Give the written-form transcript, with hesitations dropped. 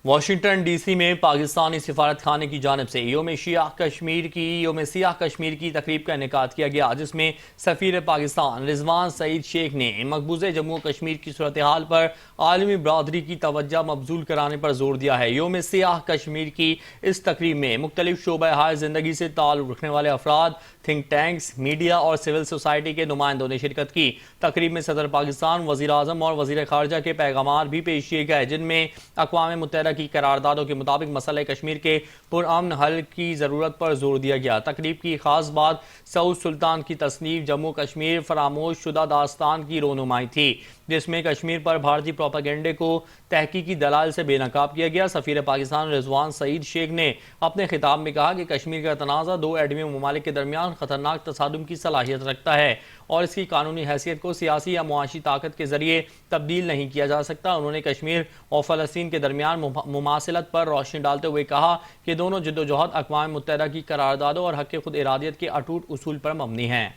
Washington D C میں پاکستانی سفارت خانے کی جانب سے یوم سیاہ کشمیر کی تقریب کا انعقاد کیا گیا، جس میں سفیر پاکستان رضوان سعید شیخ نے مقبوضہ جموں و کشمیر کی صورتحال پر عالمی برادری کی توجہ مبذول کرانے پر زور دیا ہے۔ یوم سیاہ کشمیر کی اس تقریب میں مختلف شعبہ ہائے زندگی سے تعلق رکھنے والے افراد، تھنک ٹینکس، میڈیا اور سول سوسائٹی کے نمائندوں نے شرکت کی۔ تقریب میں صدر پاکستان، وزیر اعظم اور وزیر خارجہ کے پیغامات بھی پیش کیے گئے، جن میں اقوام متحدہ کی قراردادوں کے مطابق مسئلہ کشمیر کے پرامن حل کی ضرورت پر زور دیا گیا۔ تقریب کی خاص بات سعود سلطان کی تصنیف جموں کشمیر فراموش شدہ داستان کی رونمائی تھی، جس میں کشمیر پر بھارتی پروپیگنڈے کو تحقیقی دلائل سے بے نقاب کیا گیا۔ سفیر پاکستان رضوان سعید شیخ نے اپنے خطاب میں کہا کہ کشمیر کا تنازع دو ایٹمی ممالک کے درمیان خطرناک تصادم کی صلاحیت رکھتا ہے اور اس کی قانونی حیثیت کو سیاسی یا معاشی طاقت کے ذریعے تبدیل نہیں کیا جا سکتا۔ انہوں نے کشمیر اور فلسطین کے درمیان مماثلت پر روشنی ڈالتے ہوئے کہا کہ دونوں جدوجہد اقوام متحدہ کی قراردادوں اور حق خود ارادیت کے اٹوٹ اصول پر مبنی ہیں۔